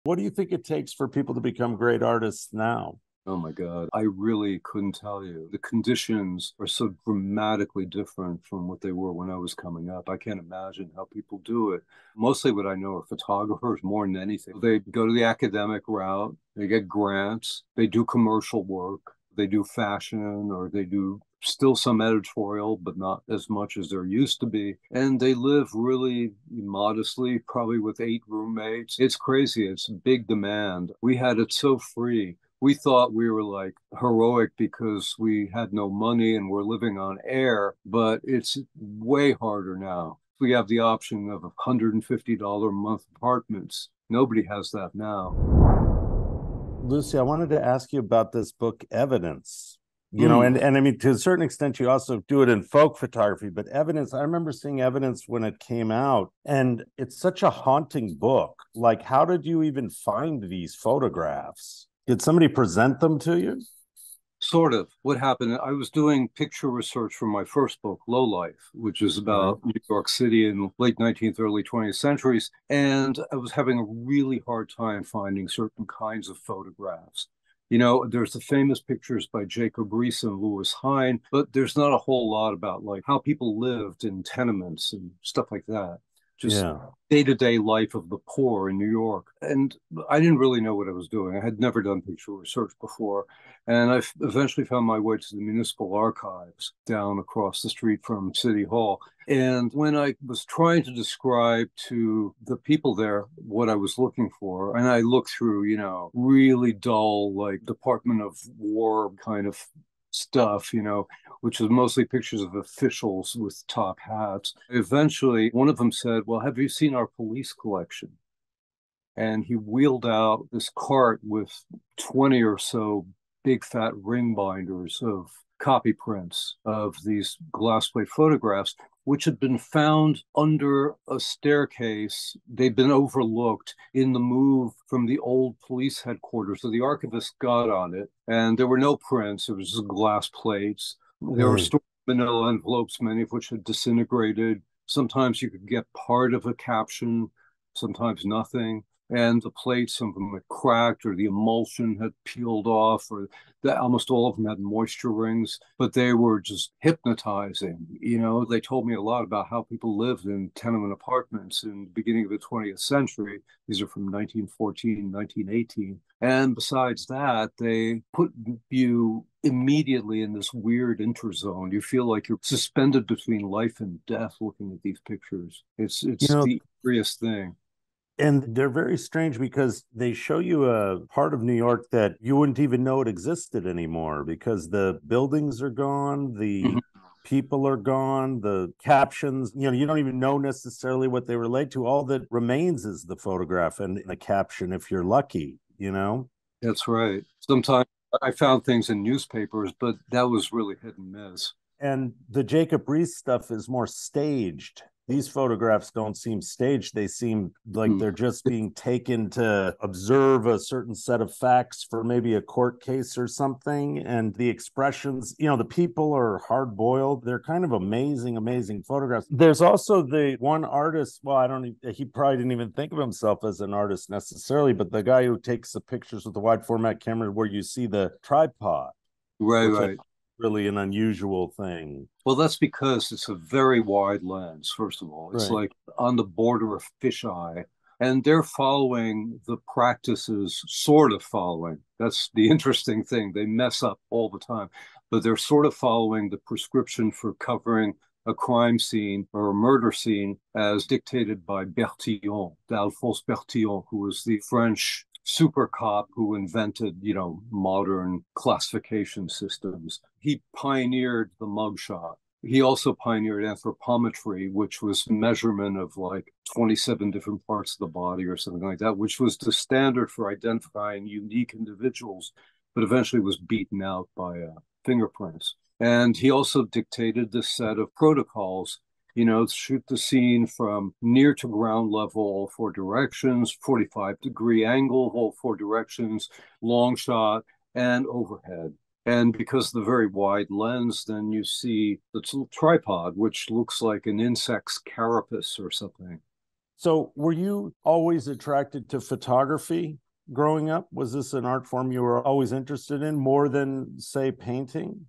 What do you think it takes for people to become great artists now? Oh my God. I really couldn't tell you. The conditions are so dramatically different from what they were when I was coming up. I can't imagine how people do it. Mostly what I know are photographers more than anything. They go to the academic route, they get grants, they do commercial work, they do fashion, or they do still some editorial, but not as much as there used to be. And they live really modestly, probably with 8 roommates. It's crazy. It's a big demand. We had it so free. We thought we were like heroic because we had no money and we're living on air, but it's way harder now. We have the option of $150 a month apartments. Nobody has that now. Lucy, I wanted to ask you about this book, Evidence. Mm. And I mean, to a certain extent, you also do it in folk photography, but Evidence, I remember seeing Evidence when it came out, and it's such a haunting book. Like, how did you even find these photographs? Did somebody present them to you? Sort of. What happened? I was doing picture research for my first book, Low Life, which is Right. about New York City in the late 19th, early 20th centuries. And I was having a really hard time finding certain kinds of photographs. There's the famous pictures by Jacob Riis and Louis Hine, but there's not a whole lot about like how people lived in tenements and stuff like that. Just Yeah. day-to-day life of the poor in New York. And I didn't really know what I was doing. I had never done picture research before. And I eventually found my way to the municipal archives down across the street from City Hall. And when I was trying to describe to the people there what I was looking for, and I looked through, really dull, like Department of War kind of stuff, which was mostly pictures of officials with top hats. Eventually, one of them said, "Well, have you seen our police collection?" And he wheeled out this cart with 20 or so big fat ring binders of copy prints of these glass plate photographs, which had been found under a staircase. They'd been overlooked in the move from the old police headquarters. So the archivist got on it, and there were no prints. It was just glass plates. There were Right. stored manila envelopes, many of which had disintegrated. Sometimes you could get part of a caption, sometimes nothing, and the plates, some of them had cracked or the emulsion had peeled off, or almost all of them had moisture rings, but they were just hypnotizing. They told me a lot about how people lived in tenement apartments in the beginning of the 20th century. These are from 1914, 1918. And besides that, they put you immediately in this weird interzone. You feel like you're suspended between life and death looking at these pictures. It's You it's know, the eeriest thing. and they're very strange because they show you a part of New York that you wouldn't even know it existed anymore because the buildings are gone, the Mhm. people are gone, the captions, you don't even know necessarily what they relate to. All that remains is the photograph and the caption if you're lucky. That's right. Sometimes I found things in newspapers, but that was really hit and miss. And the Jacob Riis stuff is more staged. These photographs don't seem staged. They seem like Hmm. they're just being taken to observe a certain set of facts for maybe a court case or something. And the expressions, the people are hard boiled. They're kind of amazing, amazing photographs. There's also the one artist, well, I don't, he probably didn't even think of himself as an artist necessarily, but the guy who takes the pictures with the wide format camera where you see the tripod, Right, which I right. really an unusual thing. Well, that's because it's a very wide lens, first of all. It's Right. like on the border of fisheye, and they're following the practices, sort of following. That's the interesting thing. They mess up all the time, but they're sort of following the prescription for covering a crime scene or a murder scene as dictated by Bertillon, Alphonse Bertillon, who was the French super cop who invented, modern classification systems. He pioneered the mugshot. He also pioneered anthropometry, which was measurement of like 27 different parts of the body or something like that, which was the standard for identifying unique individuals, but eventually was beaten out by fingerprints. And he also dictated this set of protocols, shoot the scene from near to ground level, all 4 directions, 45-degree angle, all 4 directions, long shot, and overhead. And because of the very wide lens, then you see the little tripod, which looks like an insect's carapace or something. So were you always attracted to photography growing up? Was this an art form you were always interested in more than, say, painting?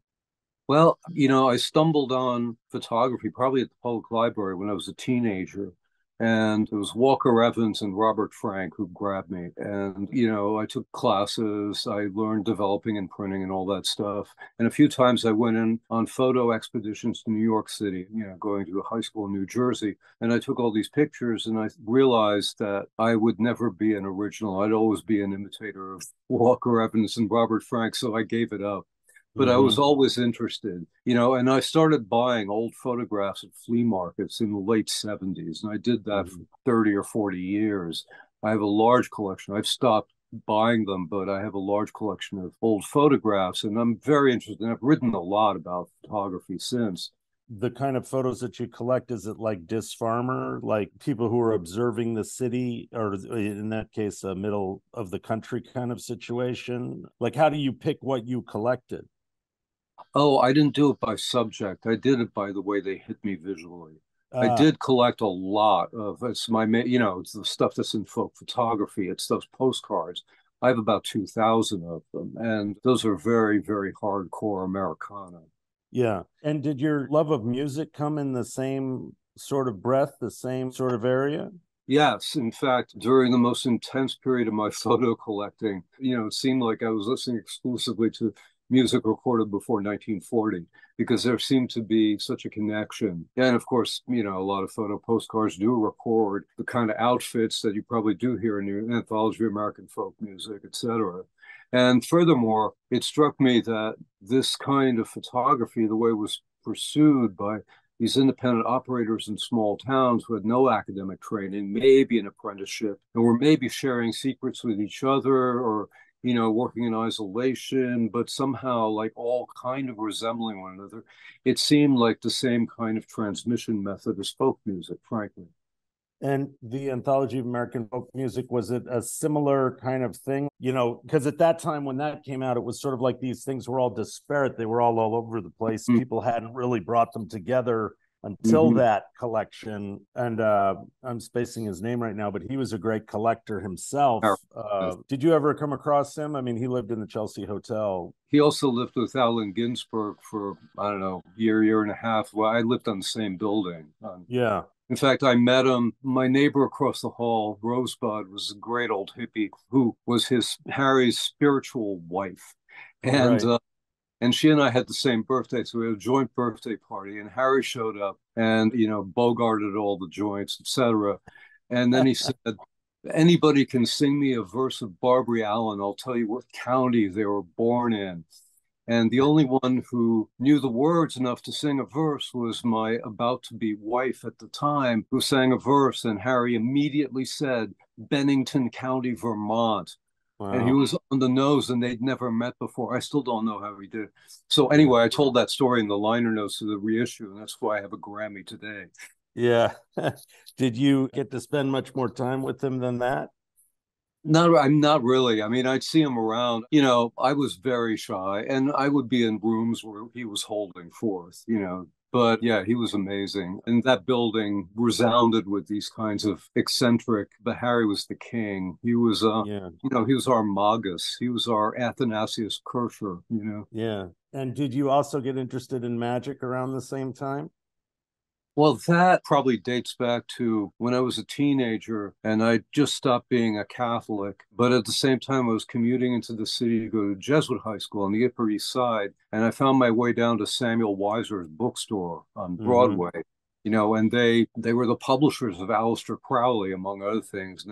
Well, I stumbled on photography probably at the public library when I was a teenager. And it was Walker Evans and Robert Frank who grabbed me. And, I took classes, I learned developing and printing and all that stuff. And a few times I went in on photo expeditions to New York City, going to a high school in New Jersey. And I took all these pictures and I realized that I would never be an original. I'd always be an imitator of Walker Evans and Robert Frank. So I gave it up. But I was always interested, and I started buying old photographs at flea markets in the late 70s. And I did that for 30 or 40 years. I have a large collection. I've stopped buying them, but I have a large collection of old photographs. And I'm very interested. And I've written a lot about photography since. The kind of photos that you collect, is it like Dis Farmer, like people who are observing the city, or in that case, a middle of the country kind of situation? Like, how do you pick what you collected? Oh, I didn't do it by subject. I did it by the way they hit me visually. I did collect a lot of it's it's the stuff that's in folk photography. It's those postcards. I have about 2,000 of them, and those are very, very hardcore Americana. Yeah. And did your love of music come in the same sort of breath, the same sort of area? Yes, in fact, during the most intense period of my photo collecting, it seemed like I was listening exclusively to music recorded before 1940 because there seemed to be such a connection. And of course, a lot of photo postcards do record the kind of outfits that you probably do hear in the anthology of American folk music, etc. And furthermore, it struck me that this kind of photography, the way it was pursued by these independent operators in small towns who had no academic training, maybe an apprenticeship, and were maybe sharing secrets with each other or working in isolation, but somehow like all kind of resembling one another. It seemed like the same kind of transmission method as folk music, frankly. And the Anthology of American Folk Music, was it a similar kind of thing? Because at that time when that came out, it was sort of like these things were all disparate. They were all over the place. People hadn't really brought them together until that collection. And I'm spacing his name right now, but he was a great collector himself. Did you ever come across him? I mean, he lived in the Chelsea Hotel. He also lived with Allen Ginsberg for, I don't know, year and a half. Well, I lived on the same building. Yeah. In fact, I met him. My neighbor across the hall, Rosebud, was a great old hippie who was Harry's spiritual wife. And right. And she and I had the same birthday, so we had a joint birthday party. And Harry showed up and bogarted all the joints, etc. And then he said, "Anybody can sing me a verse of Barbary Allen. I'll tell you what county they were born in." And the only one who knew the words enough to sing a verse was my about-to-be wife at the time, who sang a verse. And Harry immediately said, "Bennington County, Vermont." Wow. And he was on the nose, and they'd never met before. I still don't know how he did. So anyway, I told that story in the liner notes of the reissue, and that's why I have a Grammy today. Yeah. Did you get to spend much more time with him than that? No, I'm not really. I mean, I'd see him around. I was very shy, and I would be in rooms where he was holding forth, But yeah, he was amazing. And that building resounded with these kinds of eccentric, but Harry was the king. He was, he was our Magus. He was our Athanasius Kircher, Yeah. And did you also get interested in magic around the same time? Well, that probably dates back to when I was a teenager and I just stopped being a Catholic. But at the same time, I was commuting into the city to go to Jesuit high school on the Upper East Side. And I found my way down to Samuel Weiser's bookstore on Broadway, and they were the publishers of Aleister Crowley, among other things.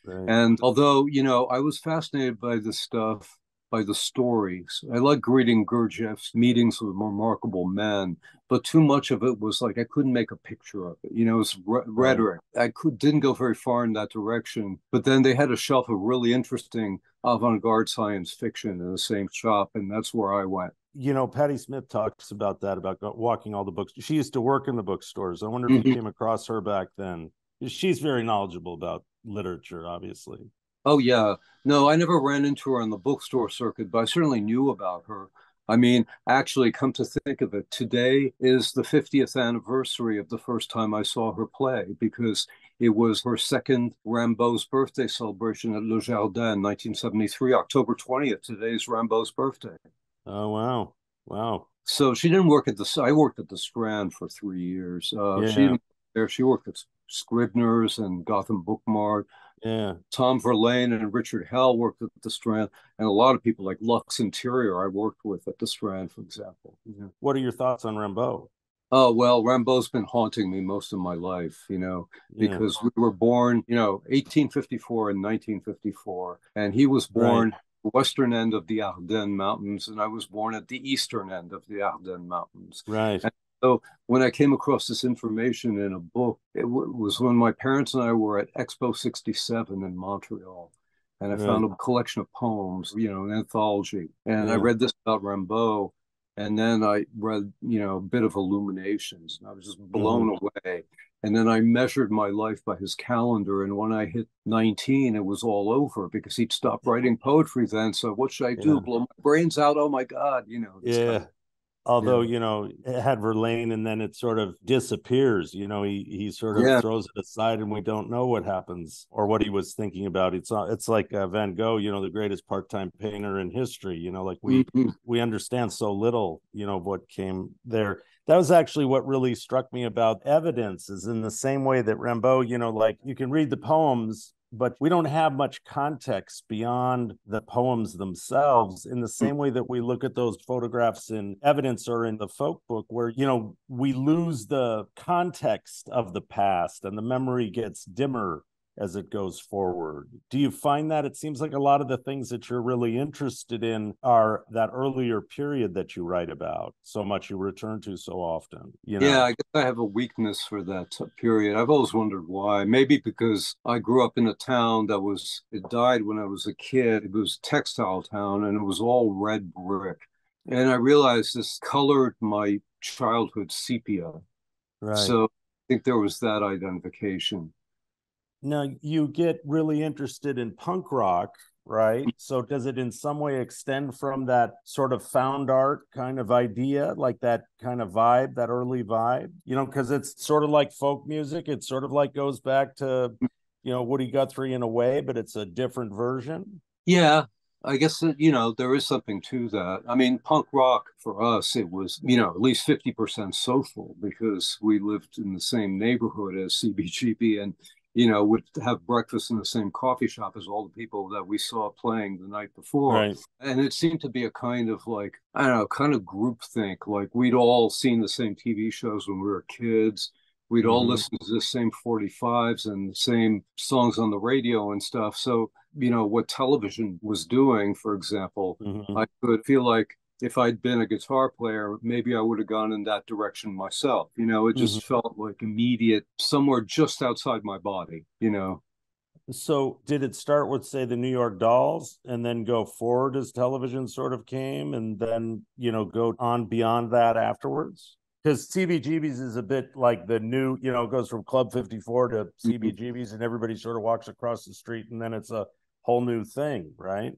And although, I was fascinated by this stuff, by the stories. I like reading Gurdjieff's Meetings with Remarkable Men, but too much of it was like I couldn't make a picture of it. It was rhetoric. I didn't go very far in that direction. But then they had a shelf of really interesting avant-garde science fiction in the same shop, and that's where I went. Patti Smith talks about that, about walking all the books. She used to work in the bookstores. I wonder if you came across her back then. She's very knowledgeable about literature, obviously. Oh, yeah. No, I never ran into her on the bookstore circuit, but I certainly knew about her. I mean, actually, come to think of it, today is the 50th anniversary of the first time I saw her play, because It was her second Rimbaud's birthday celebration at Le Jardin, 1973, October 20th. Today's Rimbaud's birthday. Oh, wow. Wow. So she didn't work at I worked at the Strand for 3 years. She Yeah. didn't there. She worked at Scribner's and Gotham Book Mart. Yeah. Tom Verlaine and Richard Hell worked at the Strand, and a lot of people like Lux Interior I worked with at the Strand, for example. Yeah. What are your thoughts on Rimbaud? Oh, well, Rimbaud's been haunting me most of my life, Yeah. because we were born, 1854 and 1954, and he was Right. born western end of the Ardennes Mountains, and I was born at the eastern end of the Ardennes Mountains. Right. And so when I came across this information in a book, it was when my parents and I were at Expo 67 in Montreal. And I Right. found a collection of poems, an anthology. And I Yeah. read this about Rimbaud. And then I read, a bit of Illuminations, and I was just Hmm. blown away. And then I measured my life by his calendar. And when I hit 19, it was all over because he'd stopped writing poetry then. So what should I do? Yeah. Blow my brains out? Oh my God, this kind Yeah. of, Although, yeah. it had Verlaine and then it sort of disappears. He sort of Yeah. throws it aside and we don't know what happens or what he was thinking about. It's like Van Gogh, the greatest part-time painter in history. Like Mm-hmm. we understand so little, of what came there. That was actually what really struck me about evidence is in the same way that Rimbaud, like you can read the poems but we don't have much context beyond the poems themselves in the same way that we look at those photographs in evidence or in the folk book where we lose the context of the past and the memory gets dimmer as it goes forward. Do you find that it seems like a lot of the things that you're really interested in are that earlier period that you write about so much, you return to so often, Yeah, I guess I have a weakness for that period. I've always wondered why. Maybe because I grew up in a town it died when I was a kid. It was a textile town and it was all red brick. And I realized this colored my childhood sepia. Right. So I think there was that identification. Now you get really interested in punk rock, right? So does it in some way extend from that sort of found art kind of idea, like that kind of vibe, that early vibe? Because it's sort of like folk music. It sort of like goes back to, Woody Guthrie in a way, but it's a different version. Yeah, I guess that, there is something to that. I mean, punk rock for us, it was, at least 50% social because we lived in the same neighborhood as CBGB and, would have breakfast in the same coffee shop as all the people that we saw playing the night before. Right. And it seemed to be a kind of like, I don't know, kind of group think. Like we'd all seen the same TV shows when we were kids. We'd all Mm-hmm. listen to the same 45s and the same songs on the radio and stuff. So what television was doing, for example, Mm-hmm. I could feel like if I'd been a guitar player, maybe I would have gone in that direction myself. It just Mm-hmm. felt like immediate, somewhere just outside my body. So did it start with, say, the New York Dolls and then go forward as television sort of came and then, go on beyond that afterwards? Because CBGB's is a bit like the new, it goes from Club 54 to CBGB's and everybody sort of walks across the street and then it's a whole new thing, right?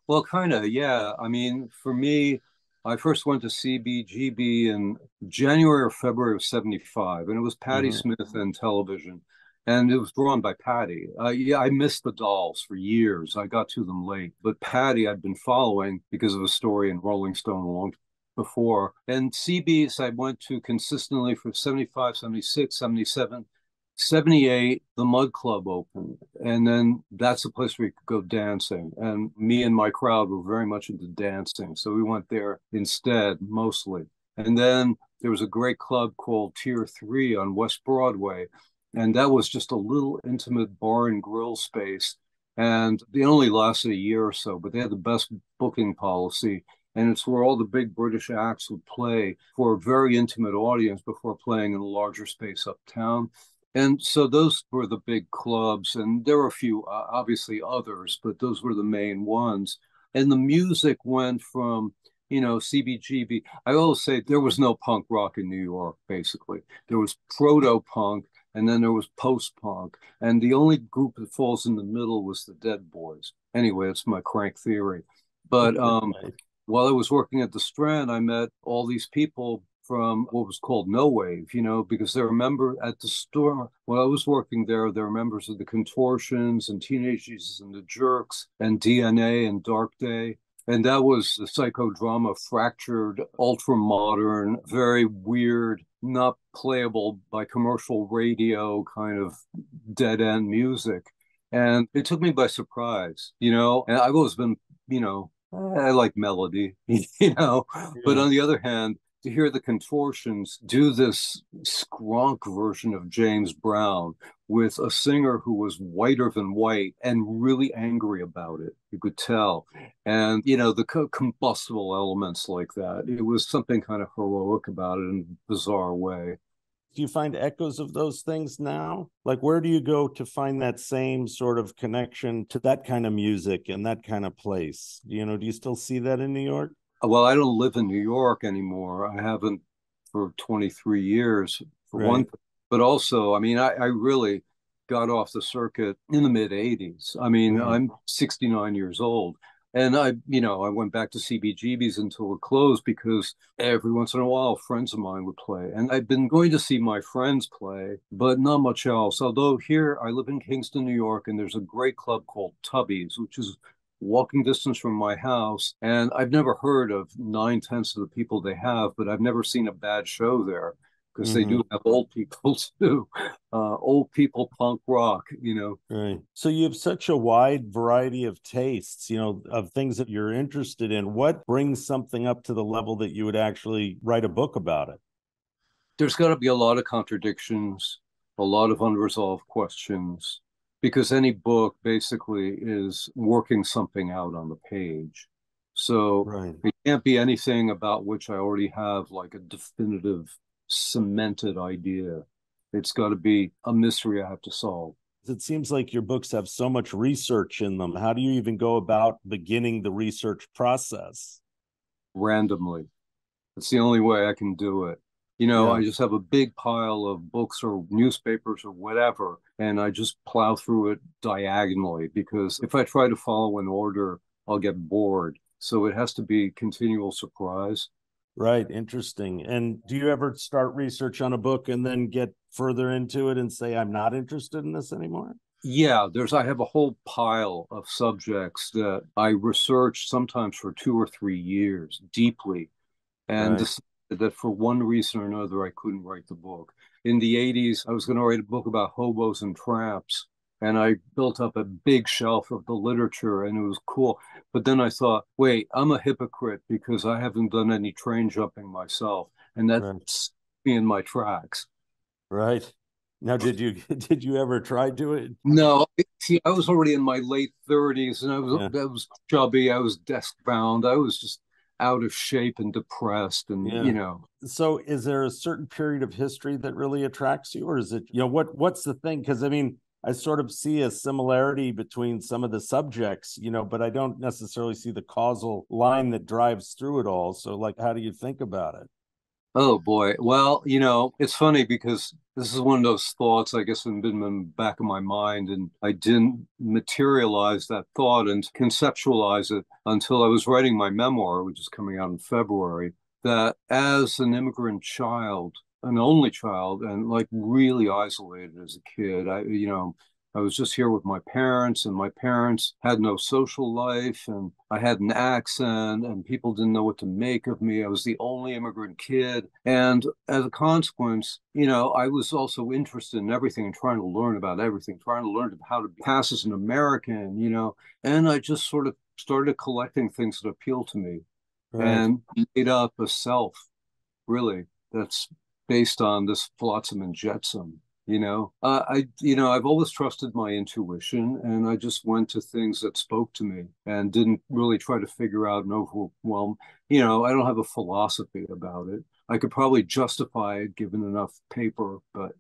Well, kind of, yeah. I mean, for me, I first went to CBGB in January or February of 75, and it was Patti Mm-hmm. Smith and television, and it was drawn by Patti. Yeah, I missed the Dolls for years. I got to them late, but Patti I'd been following because of a story in Rolling Stone long before. And CBs I went to consistently for 75, 76, 77. 78, the Mud Club opened. And then that's a place where you could go dancing. And me and my crowd were very much into dancing. So we went there instead, mostly. And then there was a great club called Tier 3 on West Broadway. And that was just a little intimate bar and grill space. And they only lasted a year or so, but they had the best booking policy. And it's where all the big British acts would play for a very intimate audience before playing in a larger space uptown. And so those were the big clubs, and there were a few, obviously others, but those were the main ones. And the music went from, CBGB. I always say there was no punk rock in New York, basically. There was proto punk, and then there was post punk. And the only group that falls in the middle was the Dead Boys. Anyway, it's my crank theory. But Right. while I was working at the Strand, I met all these people from what was called no wave, because there were members at the store when I was working there. There were members of the Contortions and Teenage Jesus and the Jerks and DNA and Dark Day. And that was the psychodrama, fractured, ultra modern, very weird, not playable by commercial radio kind of dead end music. And it took me by surprise, and I've always been, I like melody, but Yeah. on the other hand, to hear the Contortions do this skronk version of James Brown with a singer who was whiter than white and really angry about it, you could tell. And, the combustible elements like that, it was something kind of heroic about it in a bizarre way. Do you find echoes of those things now? Like, where do you go to find that same sort of connection to that kind of music and that kind of place? Do you still see that in New York? Well, I don't live in New York anymore. I haven't for 23 years, for one Right. thing. But also, I mean, I really got off the circuit in the mid 80s. I mean, Right. I'm 69 years old. And I went back to CBGB's until it closed because every once in a while, friends of mine would play. And I've been going to see my friends play, but not much else. Although here, I live in Kingston, New York, and there's a great club called Tubby's, which is walking distance from my house. And I've never heard of 9/10 of the people they have, but I've never seen a bad show there because they Mm-hmm. do have old people too, old people punk rock. Right. So you have such a wide variety of tastes, of things that you're interested in. What brings something up to the level that you would actually write a book about it? There's got to be a lot of contradictions, a lot of unresolved questions, because any book basically is working something out on the page. So Right. it can't be anything about which I already have like a definitive, cemented idea. It's got to be a mystery I have to solve. It seems like your books have so much research in them. How do you even go about beginning the research process? Randomly. It's the only way I can do it. Yeah. I just have a big pile of books or newspapers or whatever, and I just plow through it diagonally because if I try to follow an order, I'll get bored. So it has to be continual surprise. Right. Interesting. And do you ever start research on a book and then get further into it and say, I'm not interested in this anymore? Yeah, I have a whole pile of subjects that I research sometimes for 2 or 3 years deeply and Right. decided that for one reason or another, I couldn't write the book. In the 80s, I was going to write a book about hobos and tramps, and I built up a big shelf of the literature, and it was cool. But then I thought, wait, I'm a hypocrite because I haven't done any train jumping myself, and Right. that's me in my tracks. Right. Now, did you ever try to it? No, see, I was already in my late 30s, and Yeah. I was chubby, I was desk bound, I was just out of shape and depressed, and Yeah. So is there a certain period of history that really attracts you, or is it, what's the thing? Because I mean, I sort of see a similarity between some of the subjects, but I don't necessarily see the causal line that drives through it all. So like, how do you think about it? Oh boy. Well, it's funny because this is one of those thoughts, I guess, have been in the back of my mind, and I didn't materialize that thought and conceptualize it until I was writing my memoir, which is coming out in February, that as an immigrant child, an only child, and like really isolated as a kid, I was just here with my parents, and my parents had no social life, and I had an accent, and people didn't know what to make of me. I was the only immigrant kid. And as a consequence, I was also interested in everything and trying to learn about everything, trying to learn how to pass as an American. And I just sort of started collecting things that appeal to me Right. and made up a self, really, that's based on this flotsam and jetsam. I've always trusted my intuition, and I just went to things that spoke to me and didn't really try to figure out and overwhelm. I don't have a philosophy about it. I could probably justify it given enough paper, but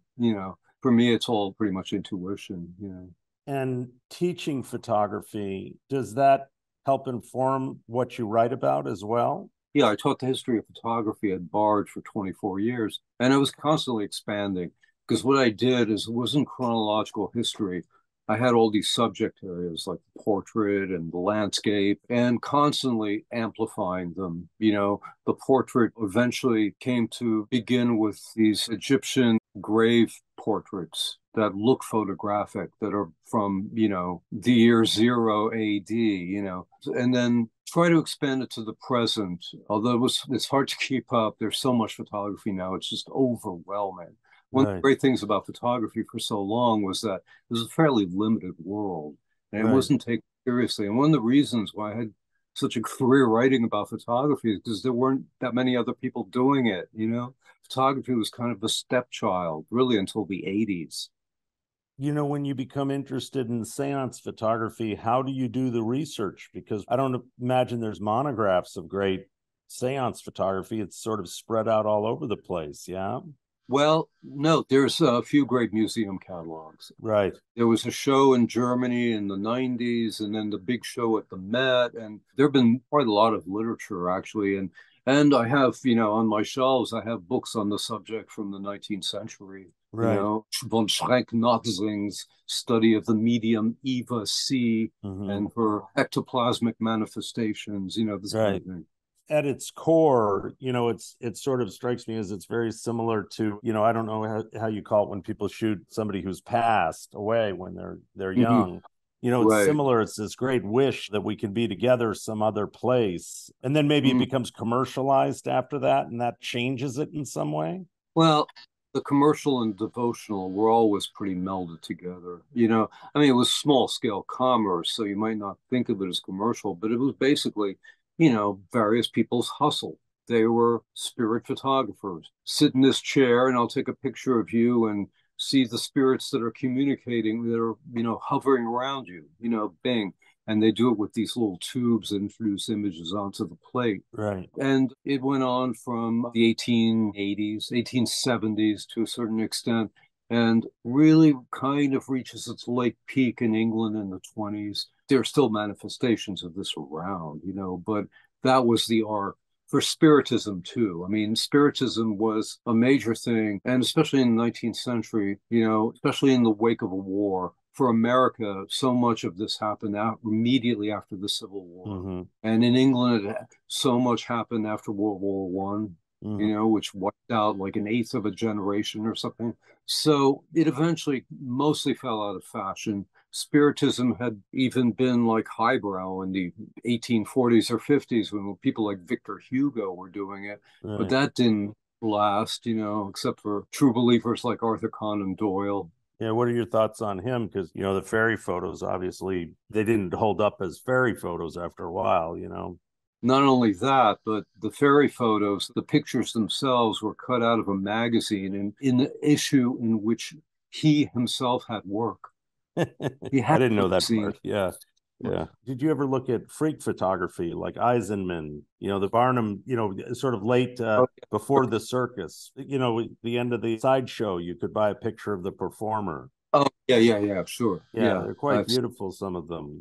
for me, it's all pretty much intuition. And teaching photography, does that help inform what you write about as well? Yeah, I taught the history of photography at Bard for 24 years, and I was constantly expanding because what I did is it wasn't chronological history. I had all these subject areas like the portrait and the landscape and constantly amplifying them. The portrait eventually came to begin with these Egyptian grave portraits that look photographic, that are from, the year 0 AD, and then try to expand it to the present. Although it's hard to keep up. There's so much photography now, it's just overwhelming. One of the Right. great things about photography for so long was that it was a fairly limited world and it Right. wasn't taken seriously. And one of the reasons why I had such a career writing about photography is because there weren't that many other people doing it. Photography was kind of a stepchild really until the 80s. When you become interested in seance photography, how do you do the research? Because I don't imagine there's monographs of great seance photography. It's sort of spread out all over the place. Yeah. Well, no, there's a few great museum catalogs. Right. There was a show in Germany in the 90s, and then the big show at the Met, and there have been quite a lot of literature actually. And I have, on my shelves, I have books on the subject from the 19th century. Right. Von Schrenck-Notzing's study of the medium Eva C Mm-hmm. and her ectoplasmic manifestations, this kind Right. of thing. At its core, it sort of strikes me as it's very similar to, I don't know how you call it when people shoot somebody who's passed away when they're Mhm. young. It's Right. similar. It's this great wish that we can be together some other place. And then maybe it Mm. becomes commercialized after that, and that changes it in some way. Well, the commercial and devotional were always pretty melded together. It was small scale commerce, so you might not think of it as commercial, but it was basically, various people's hustle. They were spirit photographers. Sit in this chair and I'll take a picture of you and see the spirits that are communicating, that are, hovering around you, bing. And they do it with these little tubes and introduce images onto the plate. Right. And it went on from the 1880s, 1870s to a certain extent, and really kind of reaches its late peak in England in the 20s. There are still manifestations of this around, but that was the arc for Spiritism too. I mean, Spiritism was a major thing, and especially in the 19th century, especially in the wake of a war. For America, so much of this happened immediately after the Civil War. Mm-hmm. And in England, so much happened after World War One, Mm-hmm. which wiped out like an eighth of a generation or something. So it eventually mostly fell out of fashion. Spiritism had even been like highbrow in the 1840s or 50s when people like Victor Hugo were doing it, but Right. that didn't last, except for true believers like Arthur Conan Doyle. Yeah, what are your thoughts on him? Because the fairy photos, obviously, they didn't hold up as fairy photos after a while. Not only that, but the fairy photos, the pictures themselves were cut out of a magazine and in the issue in which he himself had work. I He had didn't know work that seen. part. Yeah. Yeah. Did you ever look at freak photography like Eisenman, the Barnum, sort of late Oh, before the circus, the end of the sideshow, you could buy a picture of the performer. oh, yeah, yeah, yeah, sure. Yeah, Yeah. they're quite beautiful, some of them.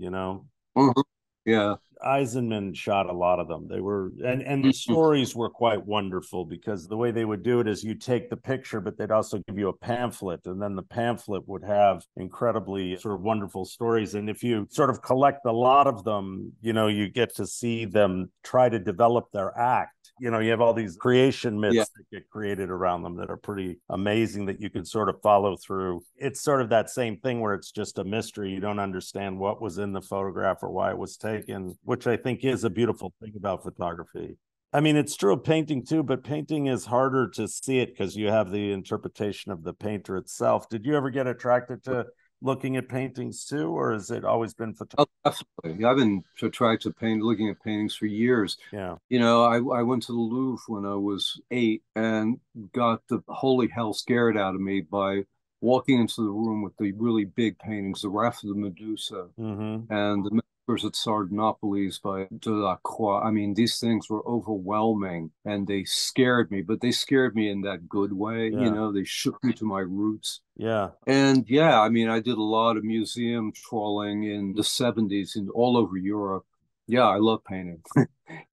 Mhm. Yeah. Eisenman shot a lot of them. They were, and the Mhm. stories were quite wonderful because the way they would do it is you take the picture, but they'd also give you a pamphlet, and then the pamphlet would have incredibly sort of wonderful stories. And if you sort of collect a lot of them, you get to see them try to develop their act. You have all these creation Yeah. myths that get created around them that are pretty amazing that you can sort of follow through. It's sort of that same thing where it's just a mystery. You don't understand what was in the photograph or why it was taken, which I think is a beautiful thing about photography. I mean, it's true of painting too, but painting is harder to see it because you have the interpretation of the painter itself. Did you ever get attracted to looking at paintings too, or has it always been photography? Oh, definitely. I've been attracted to paint, looking at paintings for years. Yeah. I went to the Louvre when I was 8 and got the holy hell scared out of me by walking into the room with the really big paintings, the Wrath of the Medusa Mm-hmm. and the Massacres at Sardanapalus by Delacroix. I mean, these things were overwhelming and they scared me, but they scared me in that good way. Yeah. They shook me to my roots. Yeah. And yeah, I mean, I did a lot of museum trawling in the 70s and all over Europe. Yeah, I love painting.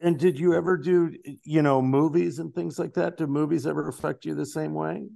And did you ever do, movies and things like that? Do movies ever affect you the same way?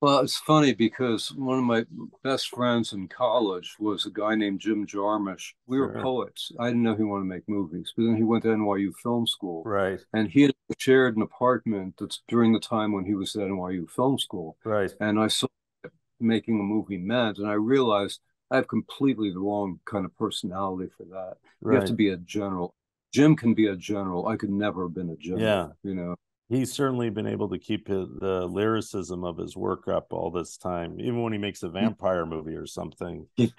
Well, it's funny because one of my best friends in college was a guy named Jim Jarmusch. We were Sure. poets. I didn't know he wanted to make movies, but then he went to NYU Film School, Right. and he had shared an apartment that's during the time when he was at NYU Film School. Right. And I saw what making a movie meant, and I realized I have completely the wrong kind of personality for that. You have Right. to be a general. Jim can be a general. I could never have been a general, Yeah. you know. He's certainly been able to keep the lyricism of his work up all this time, even when he makes a vampire movie or something. You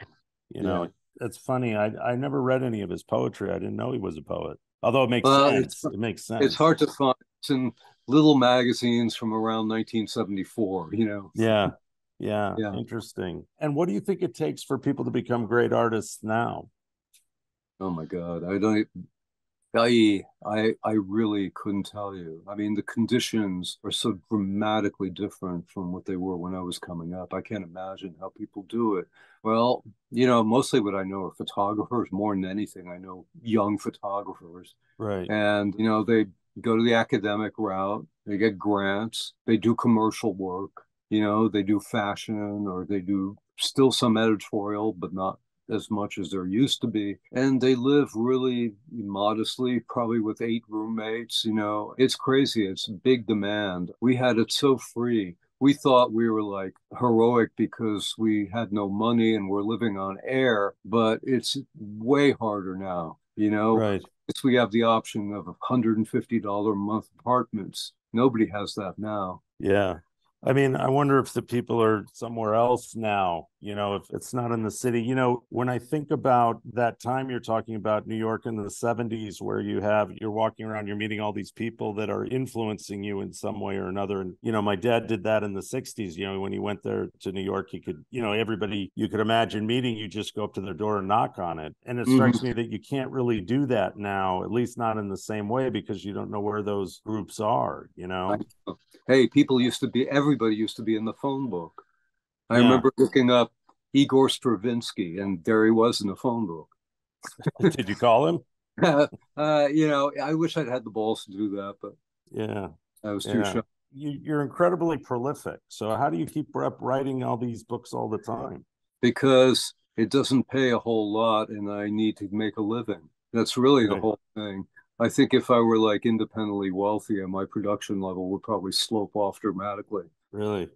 know, Yeah. it's funny. I never read any of his poetry. I didn't know he was a poet. Although it makes Well, sense. It makes it's sense. hard to find. It's in little magazines from around 1974, you know. Yeah. Yeah. Yeah. Interesting. And what do you think it takes for people to become great artists now? Oh my God. I really couldn't tell you. I mean, the conditions are so dramatically different from what they were when I was coming up. I can't imagine how people do it. Well, you know, mostly what I know are photographers more than anything. I know young photographers. Right. And, you know, they go to the academic route, they get grants, they do commercial work, you know, they do fashion or they do still some editorial, but not as much as there used to be. And they live really modestly, probably with 8 roommates. You know, it's crazy. It's a big demand. We had it so free. We thought we were like heroic because we had no money and we're living on air, but it's way harder now. You know, Right. we have the option of $150 a month apartments. Nobody has that now. Yeah. I mean, I wonder if the people are somewhere else now, if it's not in the city. When I think about that time you're talking about, New York in the 70s, where you're walking around, you're meeting all these people that are influencing you in some way or another. And, my dad did that in the 60s. When he went there to New York, he could, everybody you could imagine meeting, you just go up to their door and knock on it. And it strikes Mm-hmm. me that you can't really do that now, at least not in the same way, because you don't know where those groups are. Hey, everybody used to be in the phone book. I Yeah. remember looking up Igor Stravinsky, and there he was in the phone book. Did you call him? You know, I wish I'd had the balls to do that, but Yeah. I was too Yeah. shy You're incredibly prolific. So how do you keep up writing all these books all the time? because it doesn't pay a whole lot, and I need to make a living. That's really the Right. whole thing. I think if I were like independently wealthy, my production level would probably slope off dramatically. Really.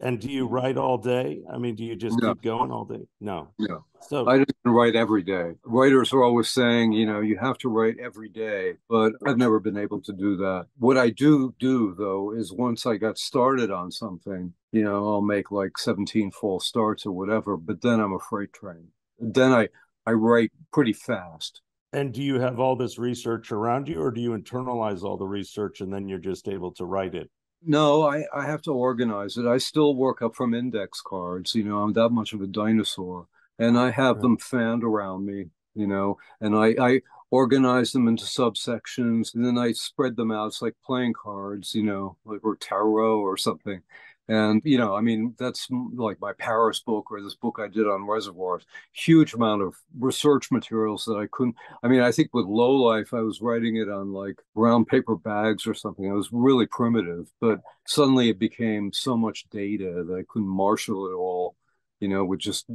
And do you write all day? I mean, do you just No, keep going all day? No. no. So, I didn't write every day. Writers are always saying, you know, you have to write every day, but I've never been able to do that. What I do though is once I got started on something, you know, I'll make like 17 false starts or whatever, but then I'm a freight train. Then I write pretty fast. and do you have all this research around you, or do you internalize all the research and then you're just able to write it? No, I have to organize it. I still work up from index cards. You know, I'm that much of a dinosaur. And I have Right. them fanned around me, you know, and I organize them into subsections and then I spread them out. It's like playing cards, you know, like or tarot or something. And, you know, I mean, that's like my Paris book or this book I did on reservoirs. Huge amount of research materials that I couldn't. I mean, I think with Low Life, I was writing it on like brown paper bags or something. It was really primitive, but suddenly it became so much data that I couldn't marshal it all, you know, with just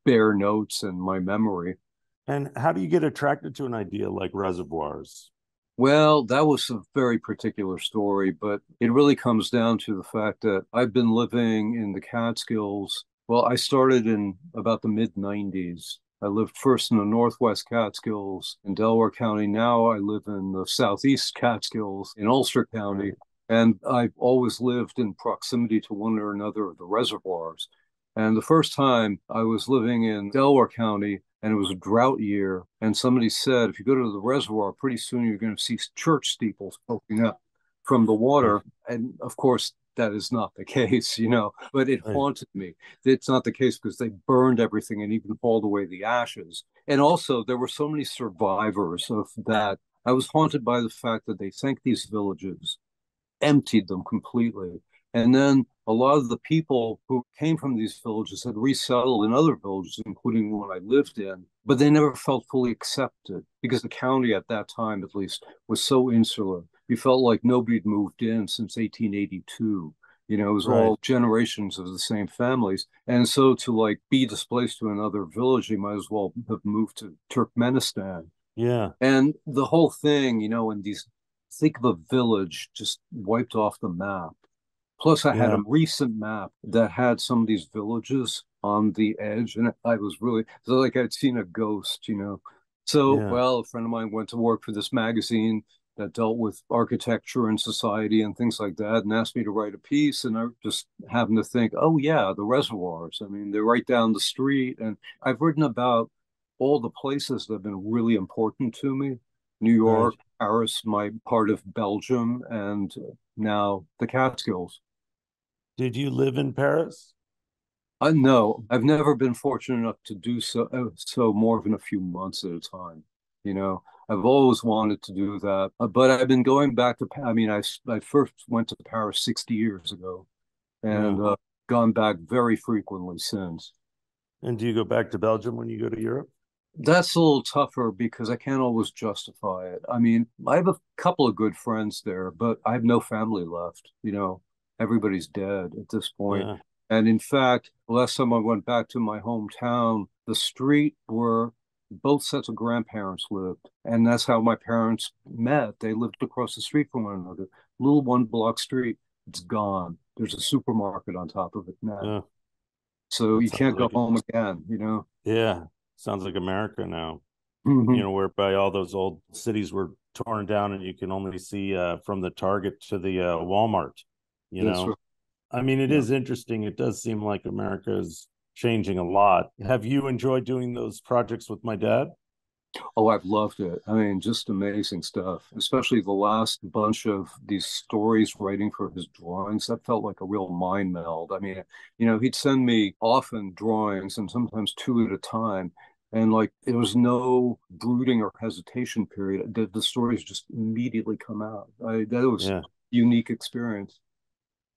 bare notes and my memory. And how do you get attracted to an idea like reservoirs? Well, that was a very particular story, but it really comes down to the fact that I've been living in the Catskills. Well, I started in about the mid 90s. I lived first in the Northwest Catskills in Delaware County. Now I live in the Southeast Catskills in Ulster County. Right. And I've always lived in proximity to one or another of the reservoirs. And the first time I was living in Delaware County, and it was a drought year. And somebody said, if you go to the reservoir, pretty soon you're going to see church steeples poking up from the Right. water. And of course, that is not the case, you know, but it Right. haunted me. It's not the case because they burned everything and even hauled away the ashes. And also, there were so many survivors of that. I was haunted by the fact that they sank these villages, emptied them completely. And then a lot of the people who came from these villages had resettled in other villages, including one I lived in, but they never felt fully accepted because the county at that time, at least, was so insular. You felt like nobody had moved in since 1882. You know, it was Right. all generations of the same families. And so to like be displaced to another village, you might as well have moved to Turkmenistan. Yeah. And the whole thing, you know, in these, think of a village just wiped off the map. Plus, I had Yeah. a recent map that had some of these villages on the edge, and I was really so like I'd seen a ghost, you know. So, Yeah. well, a friend of mine went to work for this magazine that dealt with architecture and society and things like that, and asked me to write a piece. And I just happened to think, oh yeah, the reservoirs. I mean, they're right down the street, and I've written about all the places that have been really important to me. New Right. York, Paris, my part of Belgium, and now the Catskills. Did you live in Paris? No, I've never been fortunate enough to do so, so more than a few months at a time. You know, I've always wanted to do that, but I've been going back to, I mean, I first went to Paris 60 years ago Yeah. and gone back very frequently since. And do you go back to Belgium when you go to Europe? That's a little tougher because I can't always justify it. I mean, I have a couple of good friends there, but I have no family left. You know, everybody's dead at this point. Yeah. And in fact, last time I went back to my hometown, the street where both sets of grandparents lived, and that's how my parents met. They lived across the street from one another. Little one block street, it's gone. There's a supermarket on top of it now. Yeah. So That you sounds can't go like home again, you know? yeah. Sounds like America now. You Mhm. know, whereby all those old cities were torn down and you can only see from the Target to the Walmart, you That's right. know. I mean, it Yeah. is interesting. It does seem like America is changing a lot. Have you enjoyed doing those projects with my dad? Oh, I've loved it. I mean, just amazing stuff, especially the last bunch of these stories writing for his drawings. That felt like a real mind meld. I mean, you know, he'd send me often drawings and sometimes two at a time. And like, there was no brooding or hesitation period. The stories just immediately come out. That was a Yeah. unique experience.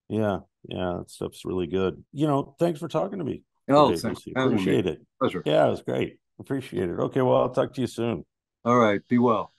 Yeah. Yeah. That stuff's really good. You know, thanks for talking to me Oh, today, thanks Lucy. for having me. Appreciate it. Pleasure. Yeah, it was great. Appreciate it. Okay. Well, I'll talk to you soon. All right. Be well.